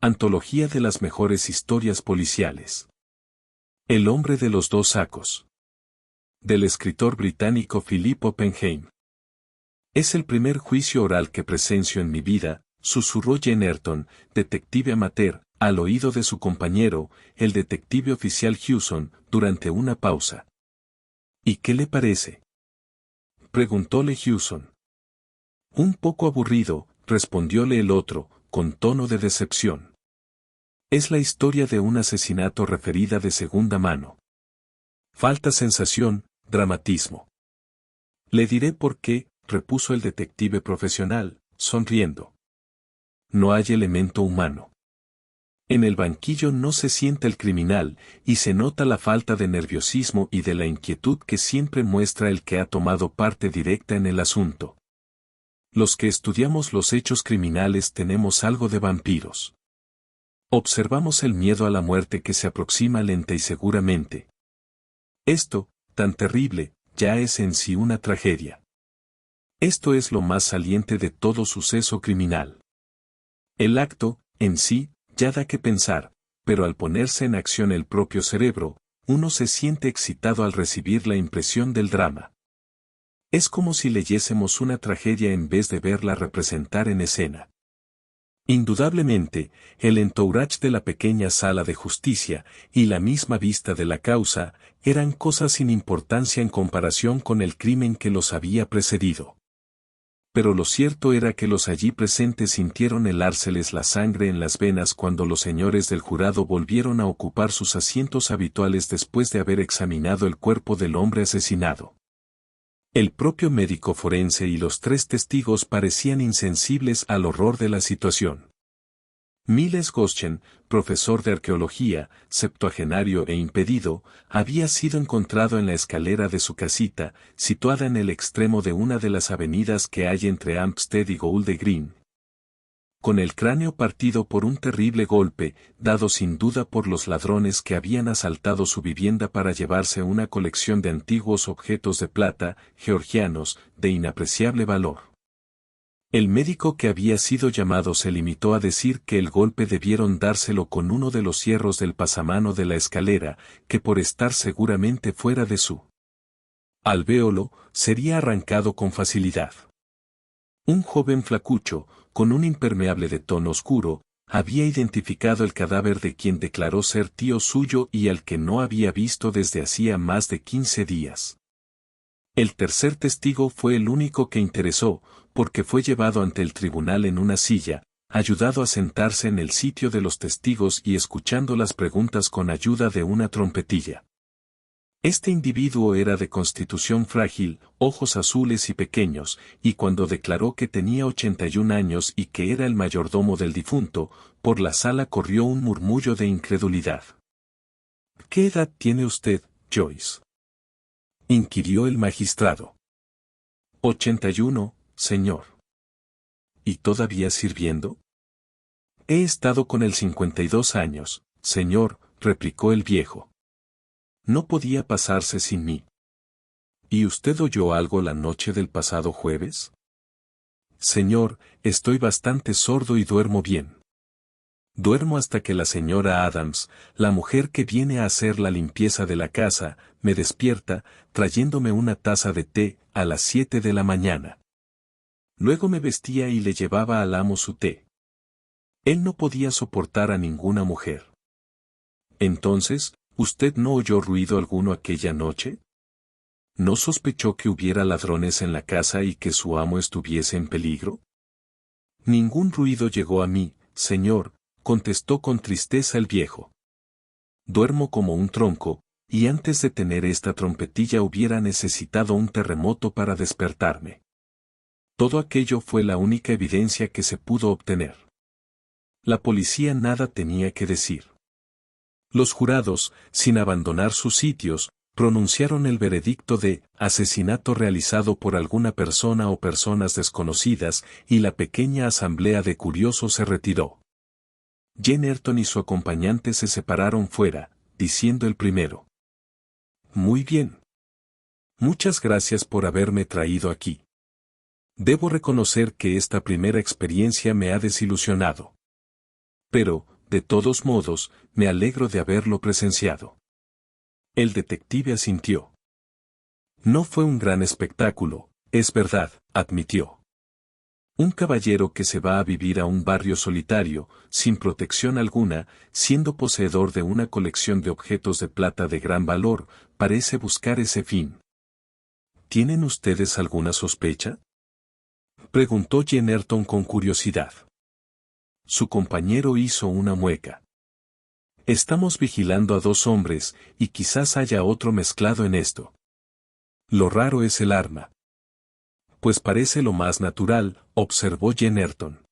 Antología de las mejores historias policiales. El hombre de los dos sacos. Del escritor británico Philip Oppenheim. Es el primer juicio oral que presencio en mi vida, susurró Jennerton, detective amateur, al oído de su compañero, el detective oficial Hewson, durante una pausa. ¿Y qué le parece?, preguntóle Hewson. Un poco aburrido, respondióle el otro, con tono de decepción. Es la historia de un asesinato referida de segunda mano. Falta sensación, dramatismo. Le diré por qué, repuso el detective profesional, sonriendo. No hay elemento humano. En el banquillo no se siente el criminal, y se nota la falta de nerviosismo y de la inquietud que siempre muestra el que ha tomado parte directa en el asunto. Los que estudiamos los hechos criminales tenemos algo de vampiros. Observamos el miedo a la muerte que se aproxima lenta y seguramente. Esto, tan terrible, ya es en sí una tragedia. Esto es lo más saliente de todo suceso criminal. El acto, en sí, ya da que pensar, pero al ponerse en acción el propio cerebro, uno se siente excitado al recibir la impresión del drama. Es como si leyésemos una tragedia en vez de verla representar en escena. Indudablemente, el entourage de la pequeña sala de justicia y la misma vista de la causa eran cosas sin importancia en comparación con el crimen que los había precedido. Pero lo cierto era que los allí presentes sintieron helárseles la sangre en las venas cuando los señores del jurado volvieron a ocupar sus asientos habituales después de haber examinado el cuerpo del hombre asesinado. El propio médico forense y los tres testigos parecían insensibles al horror de la situación. Miles Goschen, profesor de arqueología, septuagenario e impedido, había sido encontrado en la escalera de su casita, situada en el extremo de una de las avenidas que hay entre Hampstead y Goulde Green. Con el cráneo partido por un terrible golpe, dado sin duda por los ladrones que habían asaltado su vivienda para llevarse una colección de antiguos objetos de plata, georgianos, de inapreciable valor. El médico que había sido llamado se limitó a decir que el golpe debieron dárselo con uno de los hierros del pasamano de la escalera, que por estar seguramente fuera de su alvéolo, sería arrancado con facilidad. Un joven flacucho, con un impermeable de tono oscuro, había identificado el cadáver de quien declaró ser tío suyo y al que no había visto desde hacía más de 15 días. El tercer testigo fue el único que interesó, porque fue llevado ante el tribunal en una silla, ayudado a sentarse en el sitio de los testigos y escuchando las preguntas con ayuda de una trompetilla. Este individuo era de constitución frágil, ojos azules y pequeños, y cuando declaró que tenía 81 años y que era el mayordomo del difunto, por la sala corrió un murmullo de incredulidad. ¿Qué edad tiene usted, Joyce?, inquirió el magistrado. 81, señor. ¿Y todavía sirviendo? He estado con él 52 años, señor, replicó el viejo. No podía pasarse sin mí. ¿Y usted oyó algo la noche del pasado jueves? Señor, estoy bastante sordo y duermo bien. Duermo hasta que la señora Adams, la mujer que viene a hacer la limpieza de la casa, me despierta, trayéndome una taza de té, a las 7 de la mañana. Luego me vestía y le llevaba al amo su té. Él no podía soportar a ninguna mujer. Entonces, ¿usted no oyó ruido alguno aquella noche? ¿No sospechó que hubiera ladrones en la casa y que su amo estuviese en peligro? Ningún ruido llegó a mí, señor, contestó con tristeza el viejo. Duermo como un tronco, y antes de tener esta trompetilla hubiera necesitado un terremoto para despertarme. Todo aquello fue la única evidencia que se pudo obtener. La policía nada tenía que decir. Los jurados, sin abandonar sus sitios, pronunciaron el veredicto de asesinato realizado por alguna persona o personas desconocidas, y la pequeña asamblea de curiosos se retiró. Jennerton y su acompañante se separaron fuera, diciendo el primero: Muy bien. Muchas gracias por haberme traído aquí. Debo reconocer que esta primera experiencia me ha desilusionado. Pero, de todos modos, me alegro de haberlo presenciado. El detective asintió. No fue un gran espectáculo, es verdad, admitió. Un caballero que se va a vivir a un barrio solitario, sin protección alguna, siendo poseedor de una colección de objetos de plata de gran valor, parece buscar ese fin. ¿Tienen ustedes alguna sospecha?, preguntó Jennerton con curiosidad. Su compañero hizo una mueca. Estamos vigilando a 2 hombres, y quizás haya otro mezclado en esto. Lo raro es el arma. Pues parece lo más natural, observó Jennerton.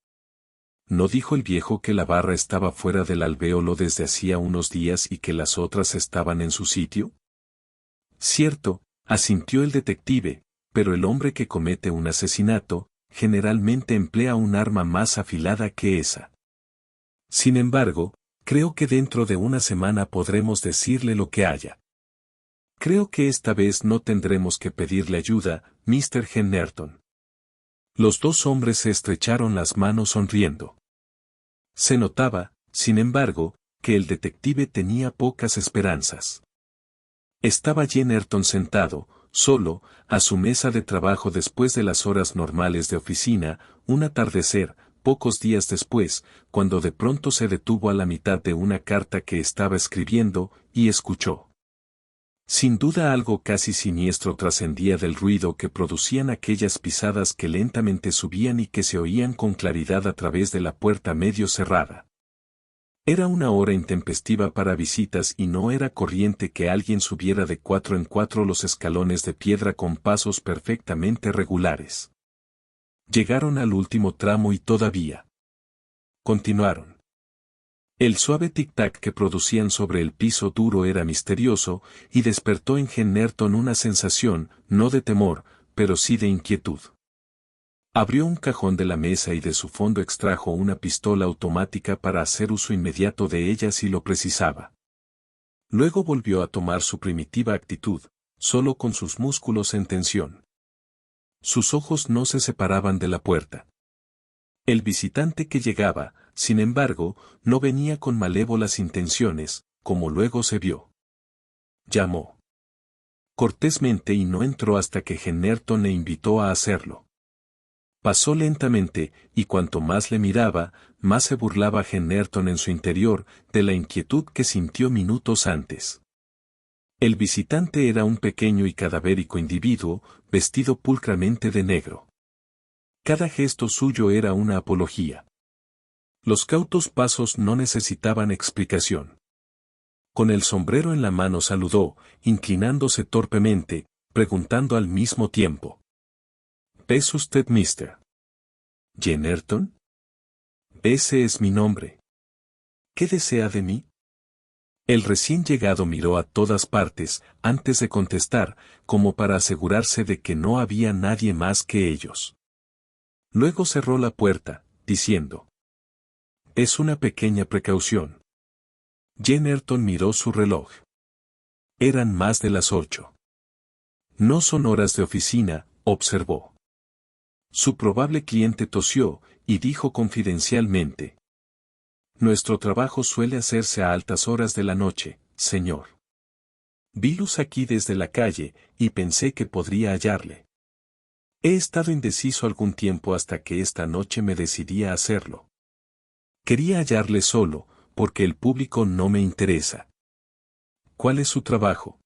¿No dijo el viejo que la barra estaba fuera del alvéolo desde hacía unos días y que las otras estaban en su sitio? Cierto, asintió el detective, pero el hombre que comete un asesinato, generalmente emplea un arma más afilada que esa. Sin embargo, creo que dentro de una semana podremos decirle lo que haya. Creo que esta vez no tendremos que pedirle ayuda, Mr. Jennerton. Los 2 hombres se estrecharon las manos sonriendo. Se notaba, sin embargo, que el detective tenía pocas esperanzas. Estaba Jennerton sentado, solo, a su mesa de trabajo después de las horas normales de oficina, un atardecer, pocos días después, cuando de pronto se detuvo a la mitad de una carta que estaba escribiendo, y escuchó. Sin duda algo casi siniestro trascendía del ruido que producían aquellas pisadas que lentamente subían y que se oían con claridad a través de la puerta medio cerrada. Era una hora intempestiva para visitas y no era corriente que alguien subiera de 4 en 4 los escalones de piedra con pasos perfectamente regulares. Llegaron al último tramo y todavía continuaron. El suave tic-tac que producían sobre el piso duro era misterioso, y despertó en Jennerton una sensación, no de temor, pero sí de inquietud. Abrió un cajón de la mesa y de su fondo extrajo una pistola automática para hacer uso inmediato de ella si lo precisaba. Luego volvió a tomar su primitiva actitud, solo con sus músculos en tensión. Sus ojos no se separaban de la puerta. El visitante que llegaba, sin embargo, no venía con malévolas intenciones, como luego se vio. Llamó cortésmente y no entró hasta que Jennerton le invitó a hacerlo. Pasó lentamente, y cuanto más le miraba, más se burlaba Jennerton en su interior, de la inquietud que sintió minutos antes. El visitante era un pequeño y cadavérico individuo, vestido pulcramente de negro. Cada gesto suyo era una apología. Los cautos pasos no necesitaban explicación. Con el sombrero en la mano saludó, inclinándose torpemente, preguntando al mismo tiempo. ¿Es usted Mr. Jennerton? Ese es mi nombre. ¿Qué desea de mí? El recién llegado miró a todas partes, antes de contestar, como para asegurarse de que no había nadie más que ellos. Luego cerró la puerta, diciendo. Es una pequeña precaución. Jennerton miró su reloj. Eran más de las 8. No son horas de oficina, observó. Su probable cliente tosió, y dijo confidencialmente. Nuestro trabajo suele hacerse a altas horas de la noche, señor. Vi luz aquí desde la calle, y pensé que podría hallarle. He estado indeciso algún tiempo hasta que esta noche me decidí a hacerlo. Quería hallarle solo, porque el público no me interesa. ¿Cuál es su trabajo?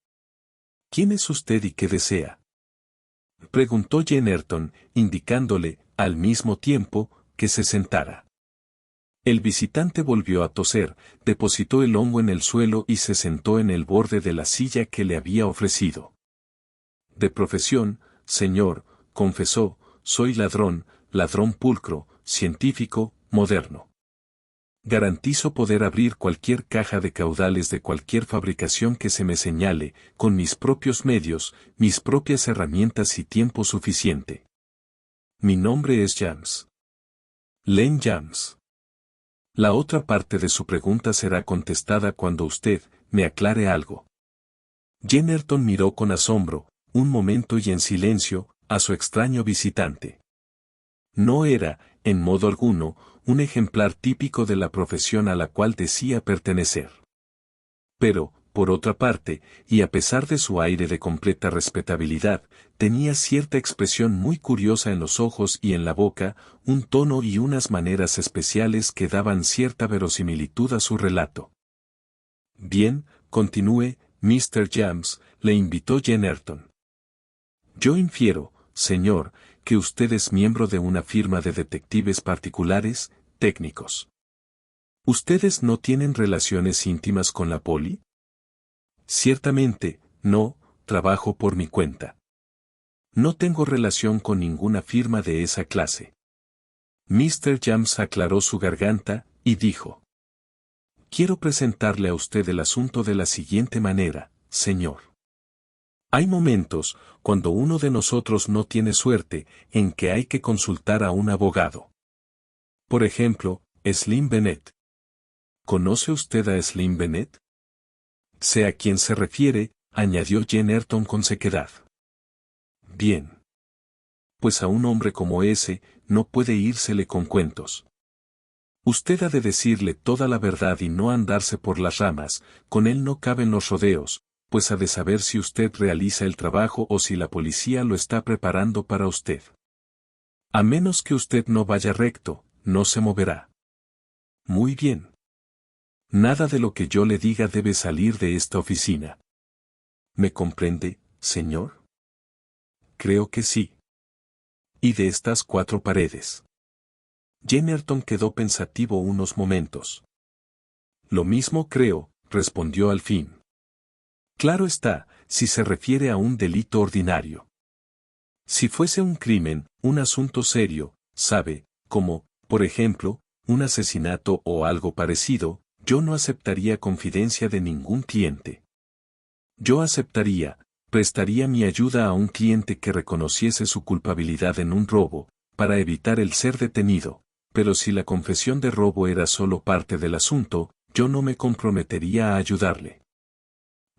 ¿Quién es usted y qué desea? Preguntó Jennerton, indicándole, al mismo tiempo, que se sentara. El visitante volvió a toser, depositó el hongo en el suelo y se sentó en el borde de la silla que le había ofrecido. De profesión, señor, confesó, soy ladrón pulcro, científico, moderno. Garantizo poder abrir cualquier caja de caudales de cualquier fabricación que se me señale, con mis propios medios, mis propias herramientas y tiempo suficiente. Mi nombre es James. Len James. La otra parte de su pregunta será contestada cuando usted me aclare algo. Jennerton miró con asombro, un momento y en silencio, a su extraño visitante. No era, en modo alguno, un ejemplar típico de la profesión a la cual decía pertenecer. Pero, por otra parte, y a pesar de su aire de completa respetabilidad, tenía cierta expresión muy curiosa en los ojos y en la boca, un tono y unas maneras especiales que daban cierta verosimilitud a su relato. Bien, continúe, Mr. James, le invitó Jennerton. Yo infiero, señor, que usted es miembro de una firma de detectives particulares, técnicos. ¿Ustedes no tienen relaciones íntimas con la poli? Ciertamente, no, trabajo por mi cuenta. No tengo relación con ninguna firma de esa clase. Mr. James aclaró su garganta, y dijo. Quiero presentarle a usted el asunto de la siguiente manera, señor. Hay momentos, cuando uno de nosotros no tiene suerte, en que hay que consultar a un abogado. Por ejemplo, Slim Bennett. ¿Conoce usted a Slim Bennett? Sé a quién se refiere, añadió Jennerton con sequedad. Bien. Pues a un hombre como ese, no puede írsele con cuentos. Usted ha de decirle toda la verdad y no andarse por las ramas, con él no caben los rodeos, pues ha de saber si usted realiza el trabajo o si la policía lo está preparando para usted. A menos que usted no vaya recto, no se moverá. Muy bien. Nada de lo que yo le diga debe salir de esta oficina. ¿Me comprende, señor? Creo que sí. Y de estas 4 paredes. Jennerton quedó pensativo unos momentos. Lo mismo creo, respondió al fin. Claro está, si se refiere a un delito ordinario. Si fuese un crimen, un asunto serio, sabe, como, por ejemplo, un asesinato o algo parecido, yo no aceptaría confidencia de ningún cliente. Yo aceptaría, prestaría mi ayuda a un cliente que reconociese su culpabilidad en un robo, para evitar el ser detenido, pero si la confesión de robo era solo parte del asunto, yo no me comprometería a ayudarle.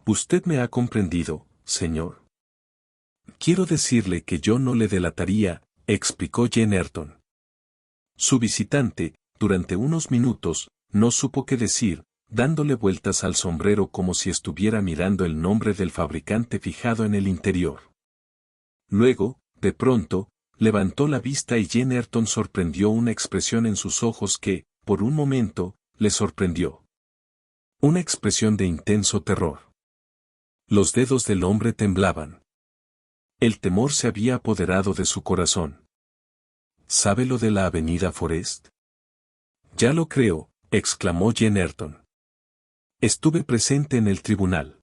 ¿Usted me ha comprendido, señor? Quiero decirle que yo no le delataría, explicó Jennerton. Su visitante, durante unos minutos, no supo qué decir, dándole vueltas al sombrero como si estuviera mirando el nombre del fabricante fijado en el interior. Luego, de pronto, levantó la vista y Jennerton sorprendió una expresión en sus ojos que, por un momento, le sorprendió. Una expresión de intenso terror. Los dedos del hombre temblaban. El temor se había apoderado de su corazón. ¿Sabe lo de la avenida Forest? Ya lo creo, exclamó Jennerton. Estuve presente en el tribunal.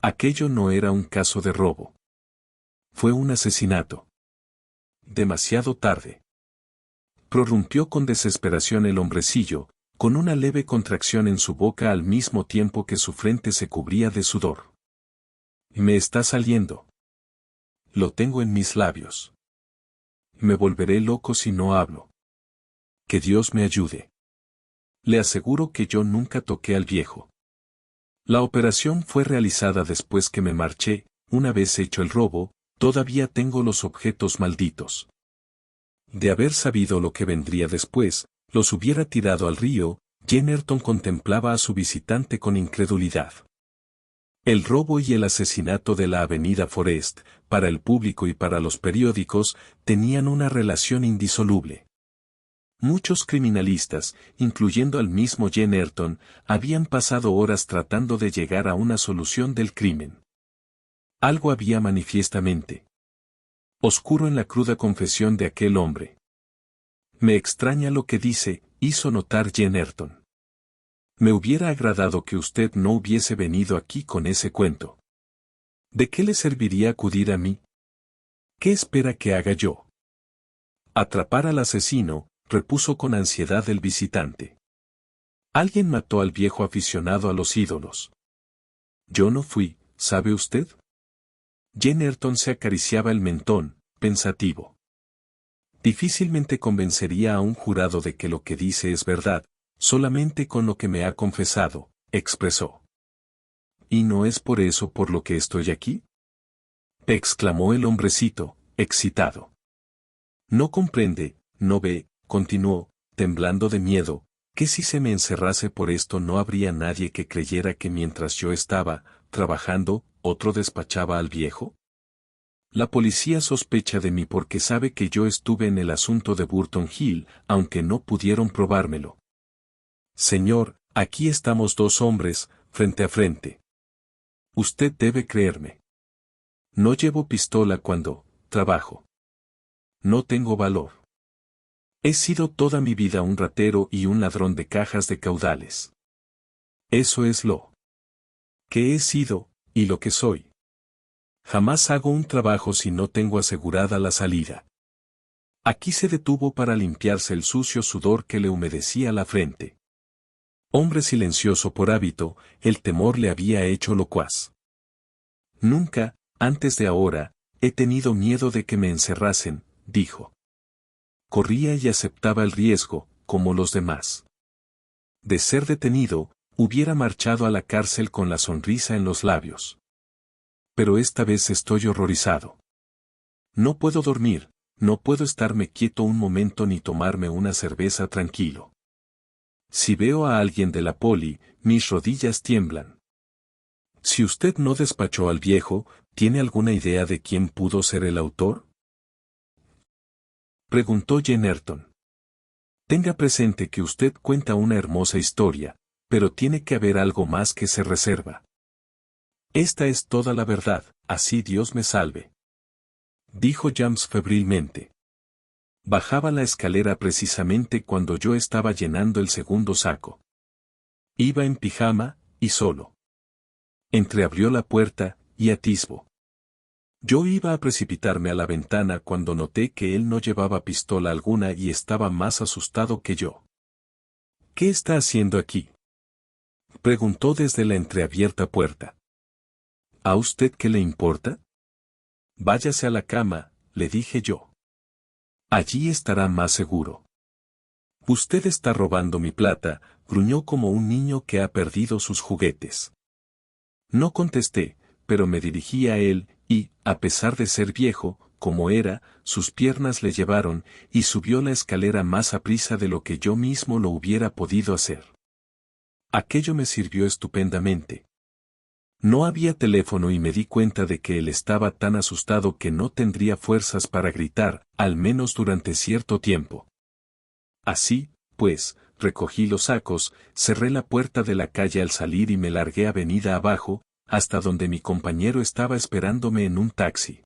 Aquello no era un caso de robo. Fue un asesinato. Demasiado tarde. Prorrumpió con desesperación el hombrecillo, con una leve contracción en su boca al mismo tiempo que su frente se cubría de sudor. Me está saliendo. Lo tengo en mis labios. Me volveré loco si no hablo. Que Dios me ayude. Le aseguro que yo nunca toqué al viejo. La operación fue realizada después que me marché, una vez hecho el robo, todavía tengo los objetos malditos. De haber sabido lo que vendría después, los hubiera tirado al río. Jennerton contemplaba a su visitante con incredulidad. El robo y el asesinato de la avenida Forest, para el público y para los periódicos, tenían una relación indisoluble. Muchos criminalistas, incluyendo al mismo Jennerton, habían pasado horas tratando de llegar a una solución del crimen. Algo había manifiestamente oscuro en la cruda confesión de aquel hombre. Me extraña lo que dice, hizo notar Jennerton. Me hubiera agradado que usted no hubiese venido aquí con ese cuento. ¿De qué le serviría acudir a mí? ¿Qué espera que haga yo? Atrapar al asesino, repuso con ansiedad el visitante. Alguien mató al viejo aficionado a los ídolos. Yo no fui, ¿sabe usted? Jennerton se acariciaba el mentón, pensativo. Difícilmente convencería a un jurado de que lo que dice es verdad, solamente con lo que me ha confesado, expresó. ¿Y no es por eso por lo que estoy aquí? Exclamó el hombrecito, excitado. No comprende, no ve, continuó, temblando de miedo, que si se me encerrase por esto no habría nadie que creyera que mientras yo estaba trabajando, otro despachaba al viejo. La policía sospecha de mí porque sabe que yo estuve en el asunto de Burton Hill, aunque no pudieron probármelo. Señor, aquí estamos dos hombres, frente a frente. Usted debe creerme. No llevo pistola cuando trabajo. No tengo valor. He sido toda mi vida un ratero y un ladrón de cajas de caudales. Eso es lo que he sido, y lo que soy. Jamás hago un trabajo si no tengo asegurada la salida. Aquí se detuvo para limpiarse el sucio sudor que le humedecía la frente. Hombre silencioso por hábito, el temor le había hecho locuaz. Nunca, antes de ahora, he tenido miedo de que me encerrasen, dijo. Corría y aceptaba el riesgo, como los demás. De ser detenido, hubiera marchado a la cárcel con la sonrisa en los labios. Pero esta vez estoy horrorizado. No puedo dormir, no puedo estarme quieto un momento ni tomarme una cerveza tranquilo. Si veo a alguien de la poli, mis rodillas tiemblan. Si usted no despachó al viejo, ¿tiene alguna idea de quién pudo ser el autor? Preguntó Jennerton. Tenga presente que usted cuenta una hermosa historia, pero tiene que haber algo más que se reserva. Esta es toda la verdad, así Dios me salve. Dijo James febrilmente. Bajaba la escalera precisamente cuando yo estaba llenando el segundo saco. Iba en pijama, y solo. Entreabrió la puerta, y atisbo. Yo iba a precipitarme a la ventana cuando noté que él no llevaba pistola alguna y estaba más asustado que yo. ¿Qué está haciendo aquí? Preguntó desde la entreabierta puerta. ¿A usted qué le importa? Váyase a la cama, le dije yo. Allí estará más seguro. Usted está robando mi plata, gruñó como un niño que ha perdido sus juguetes. No contesté, pero me dirigí a él, y, a pesar de ser viejo, como era, sus piernas le llevaron, y subió la escalera más aprisa de lo que yo mismo lo hubiera podido hacer. Aquello me sirvió estupendamente. No había teléfono y me di cuenta de que él estaba tan asustado que no tendría fuerzas para gritar, al menos durante cierto tiempo. Así, pues, recogí los sacos, cerré la puerta de la calle al salir y me largué avenida abajo, hasta donde mi compañero estaba esperándome en un taxi.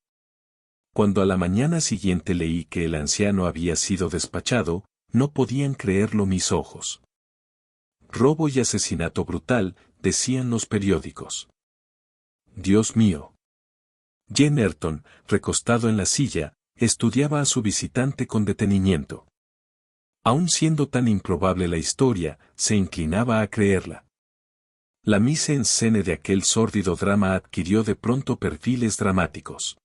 Cuando a la mañana siguiente leí que el anciano había sido despachado, no podían creerlo mis ojos. Robo y asesinato brutal, decían los periódicos. Dios mío. Jennerton, recostado en la silla, estudiaba a su visitante con detenimiento. Aun siendo tan improbable la historia, se inclinaba a creerla. La mise en scène de aquel sórdido drama adquirió de pronto perfiles dramáticos.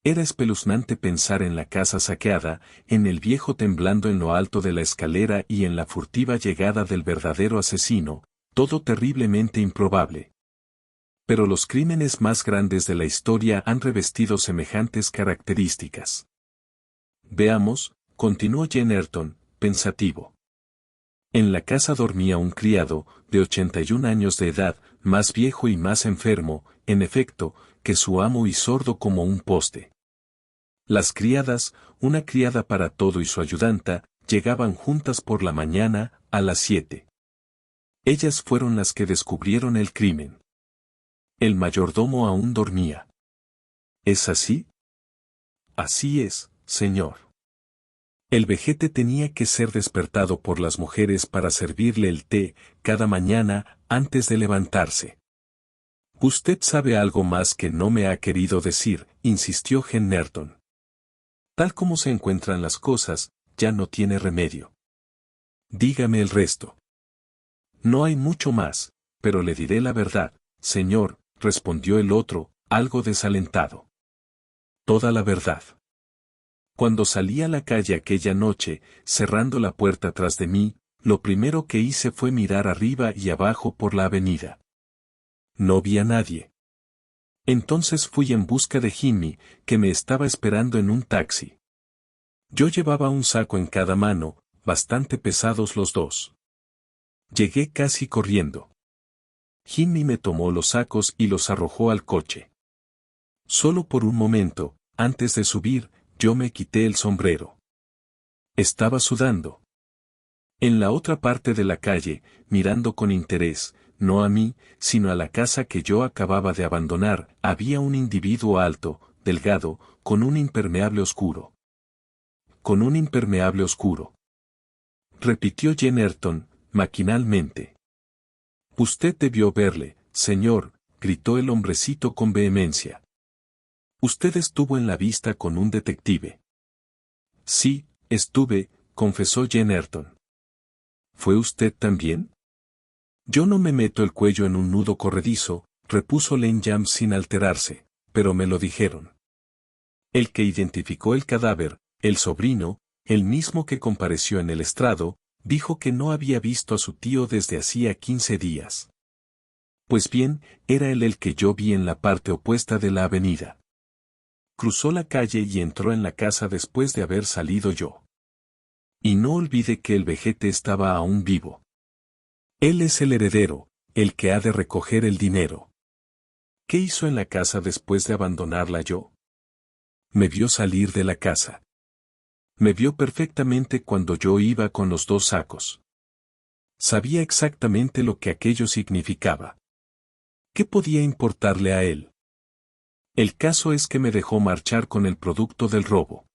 Era espeluznante pensar en la casa saqueada, en el viejo temblando en lo alto de la escalera y en la furtiva llegada del verdadero asesino, todo terriblemente improbable. Pero los crímenes más grandes de la historia han revestido semejantes características. Veamos, continuó Jennerton, pensativo. En la casa dormía un criado, de 81 años de edad, más viejo y más enfermo, en efecto, que su amo y sordo como un poste. Las criadas, una criada para todo y su ayudanta, llegaban juntas por la mañana, a las 7. Ellas fueron las que descubrieron el crimen. El mayordomo aún dormía. ¿Es así? Así es, señor. El vejete tenía que ser despertado por las mujeres para servirle el té, cada mañana, antes de levantarse. Usted sabe algo más que no me ha querido decir, insistió Jennerton. Tal como se encuentran las cosas, ya no tiene remedio. Dígame el resto. No hay mucho más, pero le diré la verdad, señor, respondió el otro, algo desalentado. Toda la verdad. Cuando salí a la calle aquella noche, cerrando la puerta tras de mí, lo primero que hice fue mirar arriba y abajo por la avenida. No vi a nadie. Entonces fui en busca de Jimmy, que me estaba esperando en un taxi. Yo llevaba un saco en cada mano, bastante pesados los dos. Llegué casi corriendo. Jimmy me tomó los sacos y los arrojó al coche. Solo por un momento, antes de subir, yo me quité el sombrero. Estaba sudando. En la otra parte de la calle, mirando con interés, no a mí, sino a la casa que yo acababa de abandonar, había un individuo alto, delgado, con un impermeable oscuro. Con un impermeable oscuro. Repitió Jennerton, maquinalmente. Usted debió verle, señor, gritó el hombrecito con vehemencia. Usted estuvo en la vista con un detective. Sí, estuve, confesó Jennerton. ¿Fue usted también? Yo no me meto el cuello en un nudo corredizo, repuso Lane James sin alterarse, pero me lo dijeron. El que identificó el cadáver, el sobrino, el mismo que compareció en el estrado, dijo que no había visto a su tío desde hacía 15 días. Pues bien, era él el que yo vi en la parte opuesta de la avenida. Cruzó la calle y entró en la casa después de haber salido yo. Y no olvide que el vejete estaba aún vivo. Él es el heredero, el que ha de recoger el dinero. ¿Qué hizo en la casa después de abandonarla yo? Me vio salir de la casa. Me vio perfectamente cuando yo iba con los 2 sacos. Sabía exactamente lo que aquello significaba. ¿Qué podía importarle a él? El caso es que me dejó marchar con el producto del robo.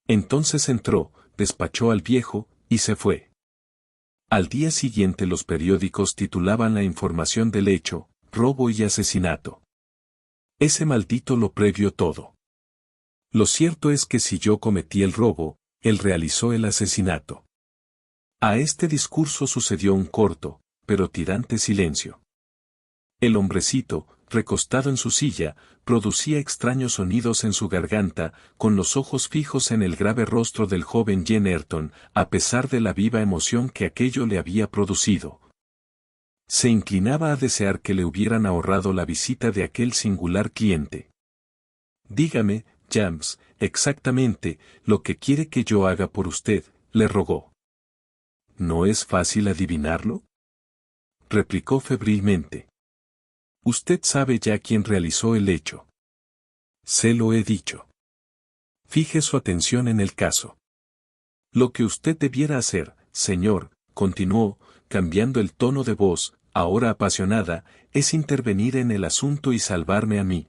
Entonces entró, despachó al viejo, y se fue. Al día siguiente los periódicos titulaban la información del hecho, robo y asesinato. Ese maldito lo previó todo. Lo cierto es que si yo cometí el robo, él realizó el asesinato. A este discurso sucedió un corto, pero tirante silencio. El hombrecito, recostado en su silla, producía extraños sonidos en su garganta, con los ojos fijos en el grave rostro del joven Jennerton, a pesar de la viva emoción que aquello le había producido. Se inclinaba a desear que le hubieran ahorrado la visita de aquel singular cliente. Dígame, James, exactamente, lo que quiere que yo haga por usted, le rogó. ¿No es fácil adivinarlo?, replicó febrilmente. Usted sabe ya quién realizó el hecho. Se lo he dicho. Fije su atención en el caso. Lo que usted debiera hacer, señor, continuó, cambiando el tono de voz, ahora apasionada, es intervenir en el asunto y salvarme a mí.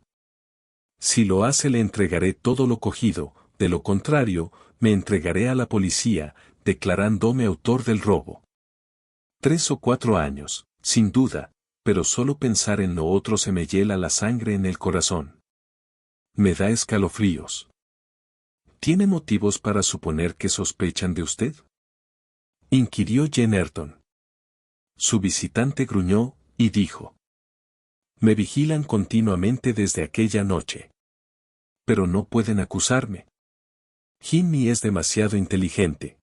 Si lo hace le entregaré todo lo cogido, de lo contrario, me entregaré a la policía, declarándome autor del robo. 3 o 4 años, sin duda, pero solo pensar en lo otro se me hiela la sangre en el corazón. Me da escalofríos. ¿Tiene motivos para suponer que sospechan de usted?, inquirió Jennerton. Su visitante gruñó, y dijo. Me vigilan continuamente desde aquella noche. Pero no pueden acusarme. Jimmy es demasiado inteligente.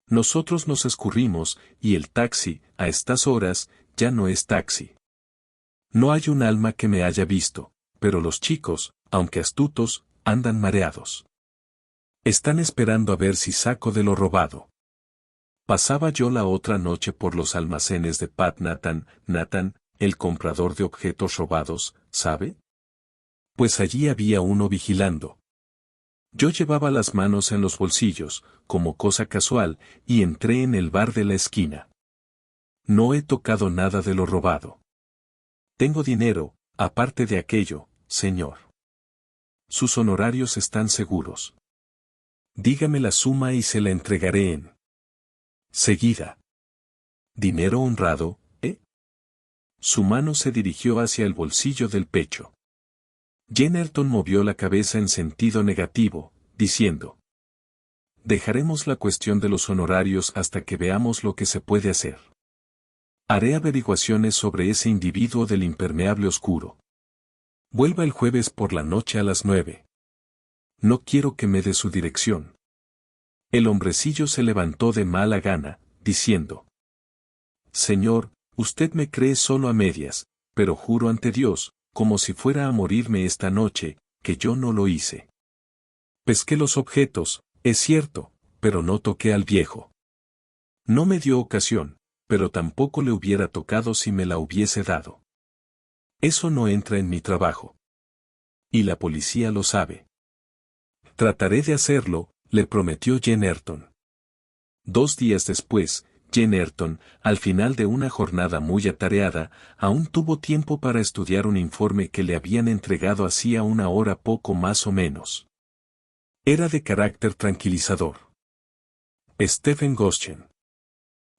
Nosotros nos escurrimos, y el taxi, a estas horas, ya no es taxi. No hay un alma que me haya visto, pero los chicos, aunque astutos, andan mareados. Están esperando a ver si saco de lo robado. Pasaba yo la otra noche por los almacenes de Pat Nathan, el comprador de objetos robados, ¿sabe? Pues allí había uno vigilando. Yo llevaba las manos en los bolsillos, como cosa casual, y entré en el bar de la esquina. No he tocado nada de lo robado. Tengo dinero, aparte de aquello, señor. Sus honorarios están seguros. Dígame la suma y se la entregaré en seguida. ¿Dinero honrado, eh? Su mano se dirigió hacia el bolsillo del pecho. Jennerton movió la cabeza en sentido negativo, diciendo. Dejaremos la cuestión de los honorarios hasta que veamos lo que se puede hacer. Haré averiguaciones sobre ese individuo del impermeable oscuro. Vuelva el jueves por la noche a las 9. No quiero que me dé su dirección. El hombrecillo se levantó de mala gana, diciendo. Señor, usted me cree solo a medias, pero juro ante Dios, como si fuera a morirme esta noche, que yo no lo hice. Pesqué los objetos, es cierto, pero no toqué al viejo. No me dio ocasión, pero tampoco le hubiera tocado si me la hubiese dado. Eso no entra en mi trabajo. Y la policía lo sabe. Trataré de hacerlo, le prometió Jane Ayrton. 2 días después, Jane Ayrton, al final de una jornada muy atareada, aún tuvo tiempo para estudiar un informe que le habían entregado hacía una hora poco más o menos. Era de carácter tranquilizador. Stephen Goshen.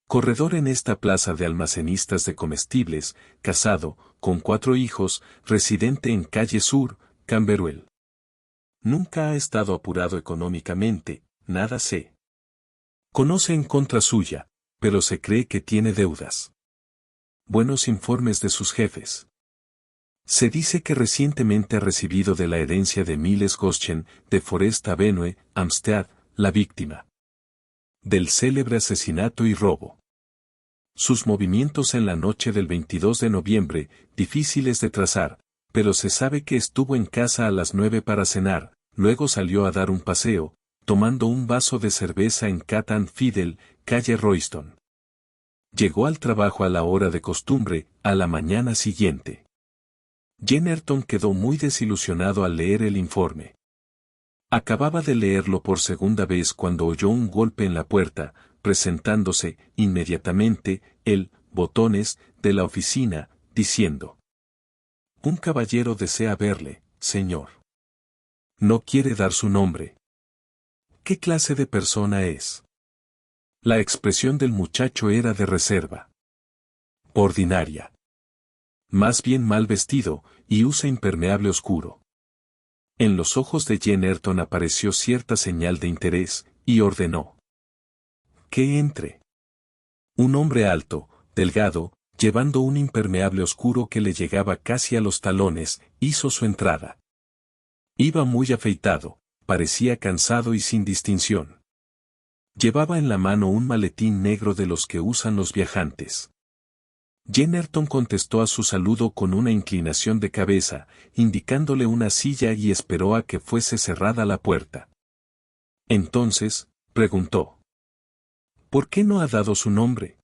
Corredor en esta plaza de almacenistas de comestibles, casado, con 4 hijos, residente en Calle Sur, Camberwell. Nunca ha estado apurado económicamente, nada sé. Conoce en contra suya, pero se cree que tiene deudas. Buenos informes de sus jefes. Se dice que recientemente ha recibido de la herencia de Miles Goshen, de Forest Avenue, Hampstead, la víctima del célebre asesinato y robo. Sus movimientos en la noche del 22 de noviembre, difíciles de trazar, pero se sabe que estuvo en casa a las 9 para cenar, luego salió a dar un paseo, tomando un vaso de cerveza en Cat and Fiddle, calle Royston. Llegó al trabajo a la hora de costumbre, a la mañana siguiente. Jane Ayrton quedó muy desilusionado al leer el informe. Acababa de leerlo por segunda vez cuando oyó un golpe en la puerta, presentándose, inmediatamente, el botones de la oficina, diciendo: «Un caballero desea verle, señor». No quiere dar su nombre. ¿Qué clase de persona es? La expresión del muchacho era de reserva. Ordinaria. Más bien mal vestido, y usa impermeable oscuro. En los ojos de Jane Ayrton apareció cierta señal de interés, y ordenó: «Que entre». Un hombre alto, delgado, llevando un impermeable oscuro que le llegaba casi a los talones, hizo su entrada. Iba muy afeitado, parecía cansado y sin distinción. Llevaba en la mano un maletín negro de los que usan los viajantes. Jane Ayrton contestó a su saludo con una inclinación de cabeza, indicándole una silla y esperó a que fuese cerrada la puerta. Entonces, preguntó: «¿Por qué no ha dado su nombre?».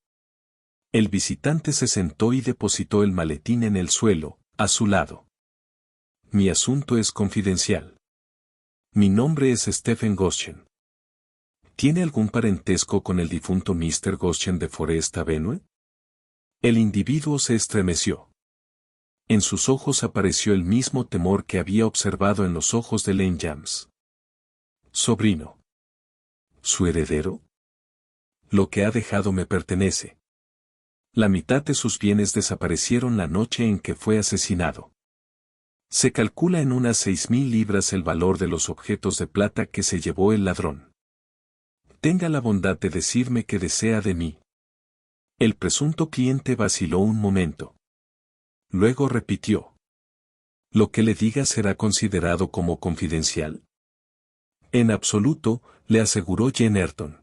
El visitante se sentó y depositó el maletín en el suelo, a su lado. «Mi asunto es confidencial. Mi nombre es Stephen Goshen». «¿Tiene algún parentesco con el difunto Mr. Goshen de Forest Avenue?». El individuo se estremeció. En sus ojos apareció el mismo temor que había observado en los ojos de Lane James. «Sobrino». «¿Su heredero?». «Lo que ha dejado me pertenece». La mitad de sus bienes desaparecieron la noche en que fue asesinado. Se calcula en unas 6.000 libras el valor de los objetos de plata que se llevó el ladrón. «Tenga la bondad de decirme qué desea de mí». El presunto cliente vaciló un momento. Luego repitió: «¿Lo que le diga será considerado como confidencial?». «En absoluto», le aseguró Jane Ayrton.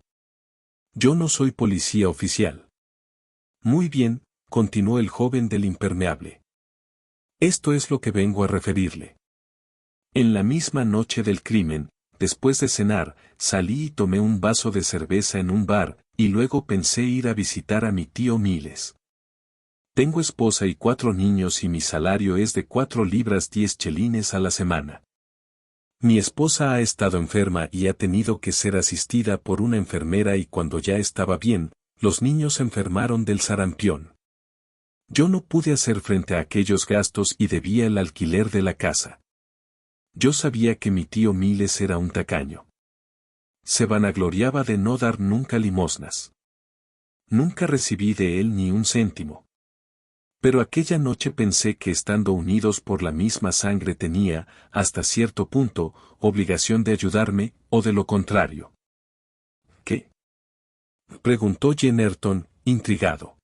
«Yo no soy policía oficial». «Muy bien», continuó el joven del impermeable. «Esto es lo que vengo a referirle. En la misma noche del crimen, después de cenar, salí y tomé un vaso de cerveza en un bar, y luego pensé ir a visitar a mi tío Miles. Tengo esposa y 4 niños y mi salario es de 4 libras 10 chelines a la semana. Mi esposa ha estado enferma y ha tenido que ser asistida por una enfermera y cuando ya estaba bien, los niños se enfermaron del sarampión. Yo no pude hacer frente a aquellos gastos y debía el alquiler de la casa. Yo sabía que mi tío Miles era un tacaño. Se vanagloriaba de no dar nunca limosnas. Nunca recibí de él ni un céntimo. Pero aquella noche pensé que estando unidos por la misma sangre tenía, hasta cierto punto, obligación de ayudarme, o de lo contrario. ¿Qué?», preguntó Jane Ayrton, intrigado.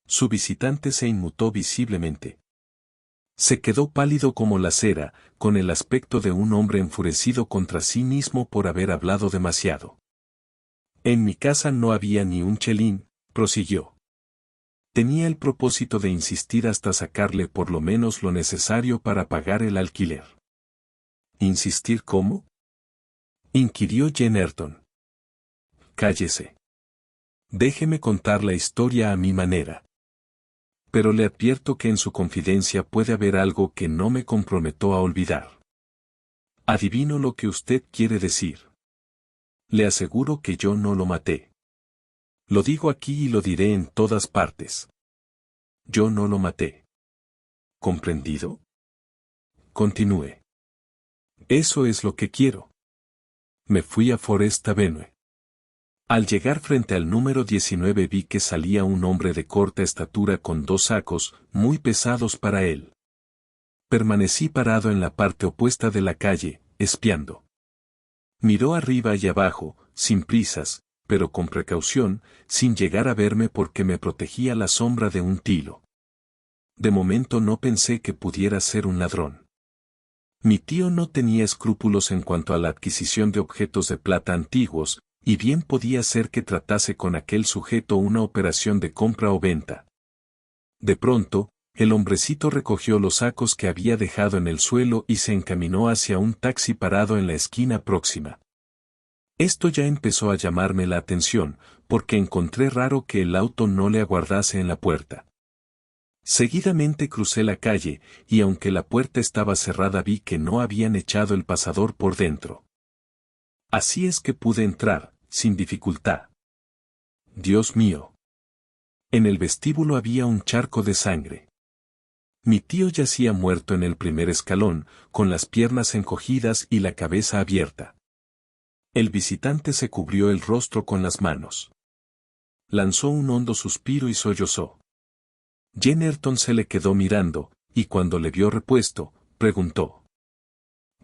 Su visitante se inmutó visiblemente. Se quedó pálido como la cera, con el aspecto de un hombre enfurecido contra sí mismo por haber hablado demasiado. «En mi casa no había ni un chelín», prosiguió. «Tenía el propósito de insistir hasta sacarle por lo menos lo necesario para pagar el alquiler». «¿Insistir cómo?», inquirió Jane Ayrton. Cállese. Déjeme contar la historia a mi manera. Pero le advierto que en su confidencia puede haber algo que no me comprometo a olvidar. Adivino lo que usted quiere decir. Le aseguro que yo no lo maté. Lo digo aquí y lo diré en todas partes. Yo no lo maté. ¿Comprendido? Continúe. Eso es lo que quiero. Me fui a Forest Avenue. Al llegar frente al número 19 vi que salía un hombre de corta estatura con 2 sacos, muy pesados para él. Permanecí parado en la parte opuesta de la calle, espiando. Miró arriba y abajo, sin prisas, pero con precaución, sin llegar a verme porque me protegía la sombra de un tilo. De momento no pensé que pudiera ser un ladrón. Mi tío no tenía escrúpulos en cuanto a la adquisición de objetos de plata antiguos, y bien podía ser que tratase con aquel sujeto una operación de compra o venta. De pronto, el hombrecito recogió los sacos que había dejado en el suelo y se encaminó hacia un taxi parado en la esquina próxima. Esto ya empezó a llamarme la atención, porque encontré raro que el auto no le aguardase en la puerta. Seguidamente crucé la calle, y aunque la puerta estaba cerrada vi que no habían echado el pasador por dentro. Así es que pude entrar, sin dificultad. Dios mío. En el vestíbulo había un charco de sangre. Mi tío yacía muerto en el primer escalón, con las piernas encogidas y la cabeza abierta. El visitante se cubrió el rostro con las manos. Lanzó un hondo suspiro y sollozó. Jennerton se le quedó mirando, y cuando le vio repuesto, preguntó: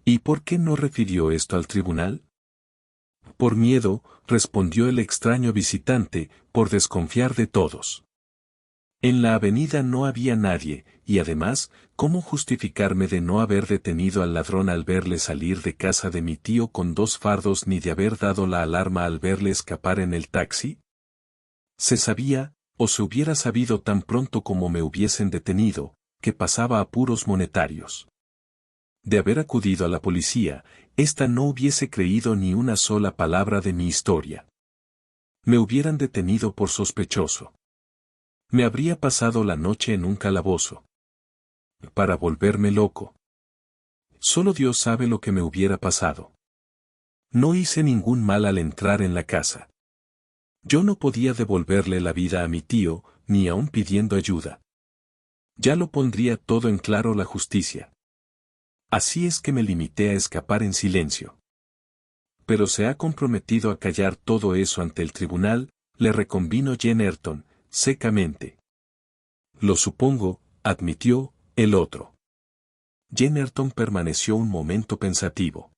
¿Y por qué no refirió esto al tribunal? Por miedo, respondió el extraño visitante, por desconfiar de todos. En la avenida no había nadie, y además, ¿cómo justificarme de no haber detenido al ladrón al verle salir de casa de mi tío con 2 fardos ni de haber dado la alarma al verle escapar en el taxi? Se sabía, o se hubiera sabido tan pronto como me hubiesen detenido, que pasaba apuros monetarios. De haber acudido a la policía, ésta no hubiese creído ni una sola palabra de mi historia. Me hubieran detenido por sospechoso. Me habría pasado la noche en un calabozo. Para volverme loco. Solo Dios sabe lo que me hubiera pasado. No hice ningún mal al entrar en la casa. Yo no podía devolverle la vida a mi tío, ni aun pidiendo ayuda. Ya lo pondría todo en claro la justicia. Así es que me limité a escapar en silencio. Pero se ha comprometido a callar todo eso ante el tribunal, le reconvino Jennerton, secamente. Lo supongo, admitió el otro. Jennerton permaneció un momento pensativo.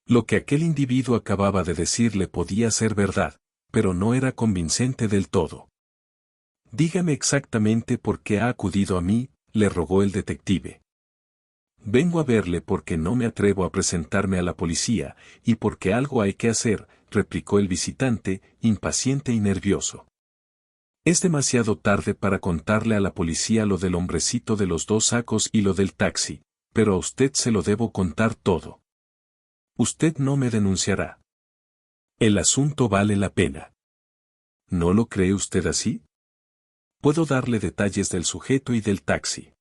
Lo que aquel individuo acababa de decirle podía ser verdad, pero no era convincente del todo. Dígame exactamente por qué ha acudido a mí, le rogó el detective. Vengo a verle porque no me atrevo a presentarme a la policía, y porque algo hay que hacer, replicó el visitante, impaciente y nervioso. Es demasiado tarde para contarle a la policía lo del hombrecito de los 2 sacos y lo del taxi, pero a usted se lo debo contar todo. Usted no me denunciará. El asunto vale la pena. ¿No lo cree usted así? Puedo darle detalles del sujeto y del taxi.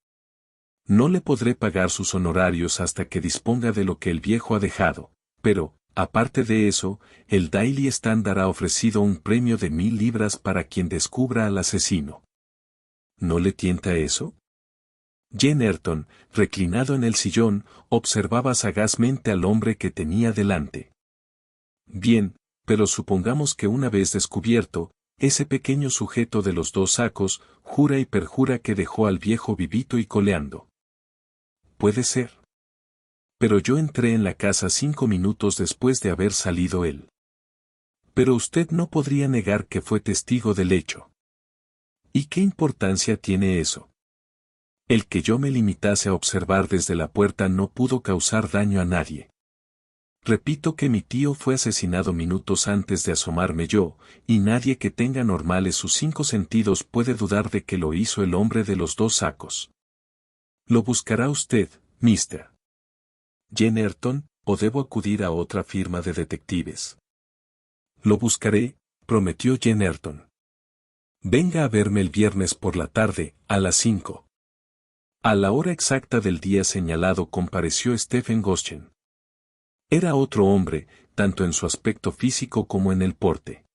No le podré pagar sus honorarios hasta que disponga de lo que el viejo ha dejado, pero, aparte de eso, el Daily Standard ha ofrecido un premio de 1000 libras para quien descubra al asesino. ¿No le tienta eso? Jennerton, reclinado en el sillón, observaba sagazmente al hombre que tenía delante. Bien, pero supongamos que una vez descubierto, ese pequeño sujeto de los 2 sacos, jura y perjura que dejó al viejo vivito y coleando. Puede ser. Pero yo entré en la casa 5 minutos después de haber salido él. Pero usted no podría negar que fue testigo del hecho. ¿Y qué importancia tiene eso? El que yo me limitase a observar desde la puerta no pudo causar daño a nadie. Repito que mi tío fue asesinado minutos antes de asomarme yo, y nadie que tenga normales sus 5 sentidos puede dudar de que lo hizo el hombre de los 2 sacos. Lo buscará usted, Mr. Jennerton, o debo acudir a otra firma de detectives. Lo buscaré, prometió Jennerton. Venga a verme el viernes por la tarde, a las 5. A la hora exacta del día señalado compareció Stephen Goshen. Era otro hombre, tanto en su aspecto físico como en el porte.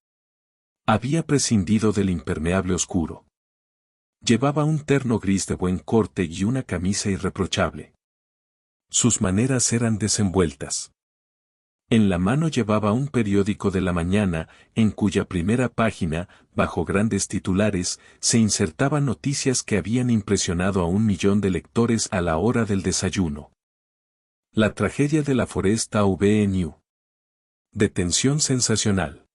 Había prescindido del impermeable oscuro. Llevaba un terno gris de buen corte y una camisa irreprochable. Sus maneras eran desenvueltas. En la mano llevaba un periódico de la mañana, en cuya primera página, bajo grandes titulares, se insertaban noticias que habían impresionado a 1 millón de lectores a la hora del desayuno. La tragedia de la Forest Avenue. Detención sensacional.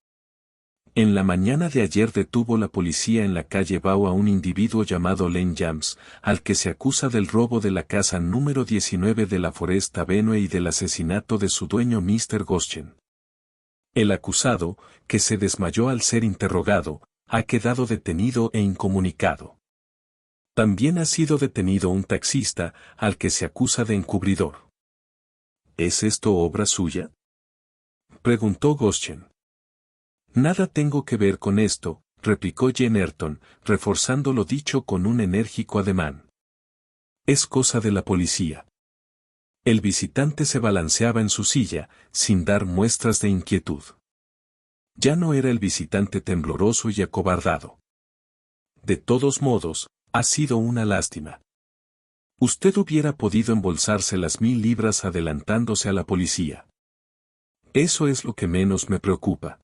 En la mañana de ayer detuvo la policía en la calle Bow a un individuo llamado Len James, al que se acusa del robo de la casa número 19 de la Forest Avenue y del asesinato de su dueño Mr. Goshen. El acusado, que se desmayó al ser interrogado, ha quedado detenido e incomunicado. También ha sido detenido un taxista, al que se acusa de encubridor. ¿Es esto obra suya?, preguntó Goshen. Nada tengo que ver con esto, replicó Jennerton, reforzando lo dicho con un enérgico ademán. Es cosa de la policía. El visitante se balanceaba en su silla, sin dar muestras de inquietud. Ya no era el visitante tembloroso y acobardado. De todos modos, ha sido una lástima. Usted hubiera podido embolsarse las 1000 libras adelantándose a la policía. Eso es lo que menos me preocupa.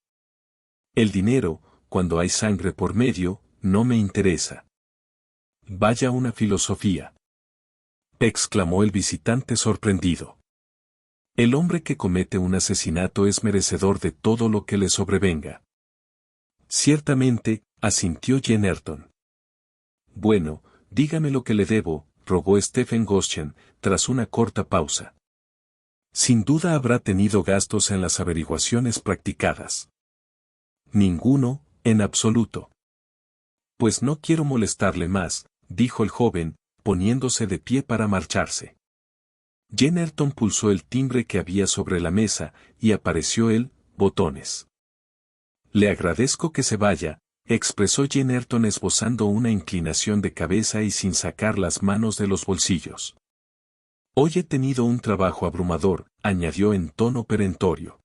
El dinero, cuando hay sangre por medio, no me interesa. Vaya una filosofía, exclamó el visitante sorprendido. El hombre que comete un asesinato es merecedor de todo lo que le sobrevenga. Ciertamente, asintió Jennerton. Bueno, dígame lo que le debo, rogó Stephen Goshen, tras una corta pausa. Sin duda habrá tenido gastos en las averiguaciones practicadas. Ninguno, en absoluto. Pues no quiero molestarle más, dijo el joven, poniéndose de pie para marcharse. Jennerton pulsó el timbre que había sobre la mesa, y apareció el botones. Le agradezco que se vaya, expresó Jennerton esbozando una inclinación de cabeza y sin sacar las manos de los bolsillos. Hoy he tenido un trabajo abrumador, añadió en tono perentorio.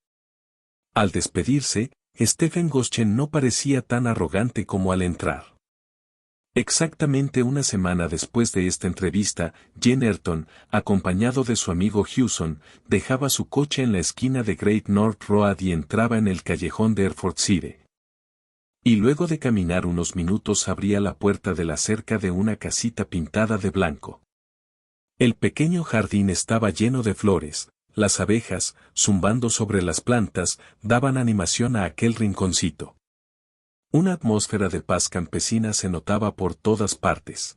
Al despedirse, Stephen Goshen no parecía tan arrogante como al entrar. Exactamente una semana después de esta entrevista, Jennerton, acompañado de su amigo Hewson, dejaba su coche en la esquina de Great North Road y entraba en el callejón de Hertfordshire. Y luego de caminar unos minutos abría la puerta de la cerca de una casita pintada de blanco. El pequeño jardín estaba lleno de flores. Las abejas, zumbando sobre las plantas, daban animación a aquel rinconcito. Una atmósfera de paz campesina se notaba por todas partes.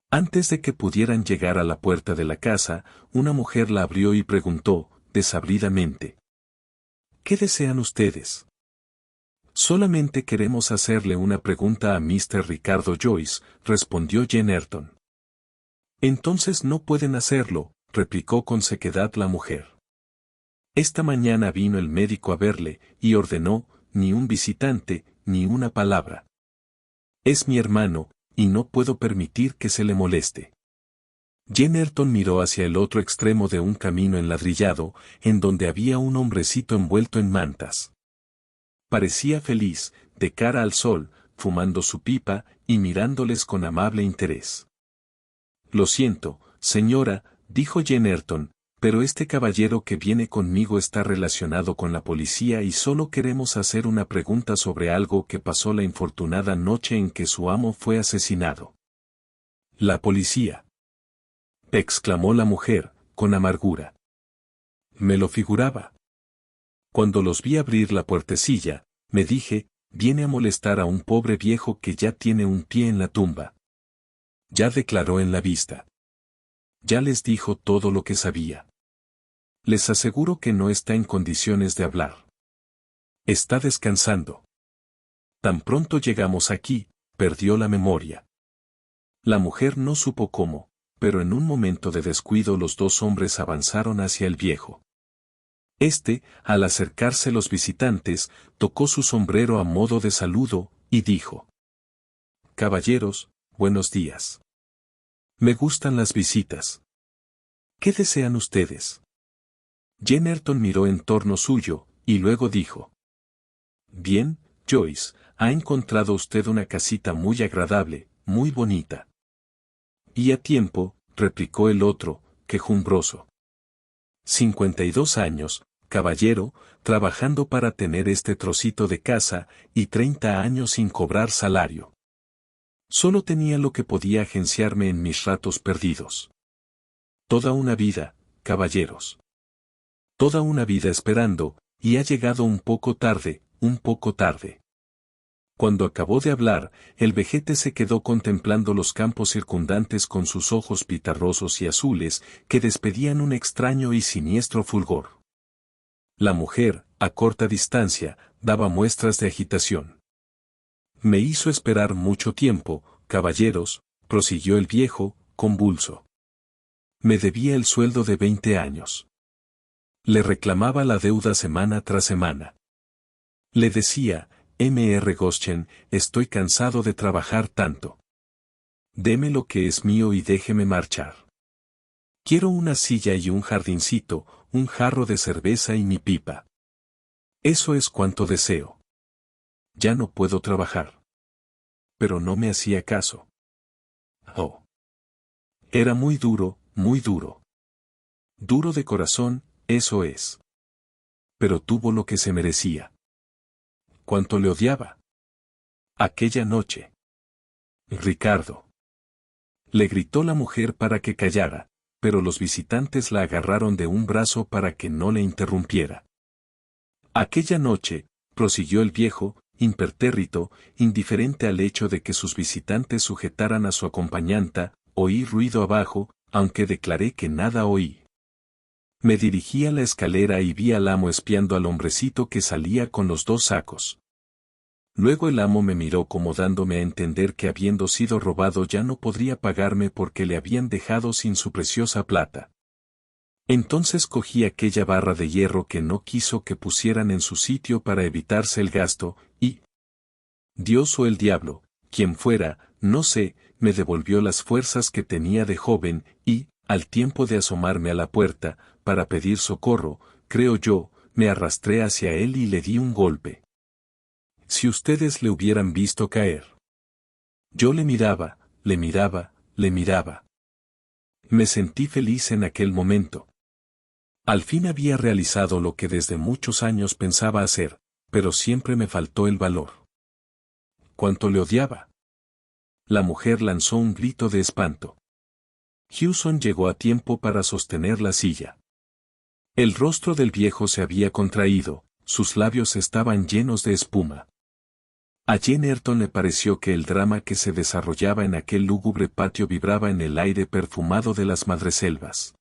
Antes de que pudieran llegar a la puerta de la casa, una mujer la abrió y preguntó, desabridamente: ¿Qué desean ustedes? Solamente queremos hacerle una pregunta a Mr. Ricardo Joyce, respondió Jennerton. Entonces no pueden hacerlo, replicó con sequedad la mujer. Esta mañana vino el médico a verle, y ordenó, ni un visitante, ni una palabra. Es mi hermano, y no puedo permitir que se le moleste. Jennerton miró hacia el otro extremo de un camino enladrillado, en donde había un hombrecito envuelto en mantas. Parecía feliz, de cara al sol, fumando su pipa, y mirándoles con amable interés. Lo siento, señora, dijo Jennerton, pero este caballero que viene conmigo está relacionado con la policía y solo queremos hacer una pregunta sobre algo que pasó la infortunada noche en que su amo fue asesinado. La policía, exclamó la mujer, con amargura. Me lo figuraba. Cuando los vi abrir la puertecilla, me dije, viene a molestar a un pobre viejo que ya tiene un pie en la tumba. Ya declaró en la vista. Ya les dijo todo lo que sabía. Les aseguro que no está en condiciones de hablar. Está descansando. Tan pronto llegamos aquí, perdió la memoria. La mujer no supo cómo, pero en un momento de descuido los dos hombres avanzaron hacia el viejo. Al acercarse los visitantes, tocó su sombrero a modo de saludo, y dijo: «Caballeros, buenos días. Me gustan las visitas. ¿Qué desean ustedes?». Jennerton miró en torno suyo, y luego dijo: «Bien, Joyce, ha encontrado usted una casita muy agradable, muy bonita». «Y a tiempo», replicó el otro, quejumbroso. 52 años, caballero, trabajando para tener este trocito de casa, y 30 años sin cobrar salario. Solo tenía lo que podía agenciarme en mis ratos perdidos. Toda una vida, caballeros. Toda una vida esperando, y ha llegado un poco tarde, un poco tarde». Cuando acabó de hablar, el vejete se quedó contemplando los campos circundantes con sus ojos pitarrosos y azules, que despedían un extraño y siniestro fulgor. La mujer, a corta distancia, daba muestras de agitación. «Me hizo esperar mucho tiempo, caballeros», prosiguió el viejo, convulso. «Me debía el sueldo de 20 años. Le reclamaba la deuda semana tras semana. Le decía: Mr. Goschen, estoy cansado de trabajar tanto. Deme lo que es mío y déjeme marchar. Quiero una silla y un jardincito, un jarro de cerveza y mi pipa. Eso es cuanto deseo. Ya no puedo trabajar». Pero no me hacía caso. Oh. Era muy duro, muy duro. Duro de corazón, eso es. Pero tuvo lo que se merecía. ¿Cuánto le odiaba? Aquella noche. «Ricardo», le gritó la mujer para que callara, pero los visitantes la agarraron de un brazo para que no le interrumpiera. «Aquella noche», prosiguió el viejo, impertérrito, indiferente al hecho de que sus visitantes sujetaran a su acompañanta, «oí ruido abajo, aunque declaré que nada oí. Me dirigí a la escalera y vi al amo espiando al hombrecito que salía con los 2 sacos. Luego el amo me miró como dándome a entender que habiendo sido robado ya no podría pagarme porque le habían dejado sin su preciosa plata. Entonces cogí aquella barra de hierro que no quiso que pusieran en su sitio para evitarse el gasto, y Dios o el diablo, quien fuera, no sé, me devolvió las fuerzas que tenía de joven y, al tiempo de asomarme a la puerta, para pedir socorro, creo yo, me arrastré hacia él y le di un golpe. Si ustedes le hubieran visto caer. Yo le miraba, le miraba, le miraba. Me sentí feliz en aquel momento. Al fin había realizado lo que desde muchos años pensaba hacer, pero siempre me faltó el valor. ¿Cuánto le odiaba? La mujer lanzó un grito de espanto. Hewson llegó a tiempo para sostener la silla. El rostro del viejo se había contraído, sus labios estaban llenos de espuma. A Jennerton le pareció que el drama que se desarrollaba en aquel lúgubre patio vibraba en el aire perfumado de las madreselvas.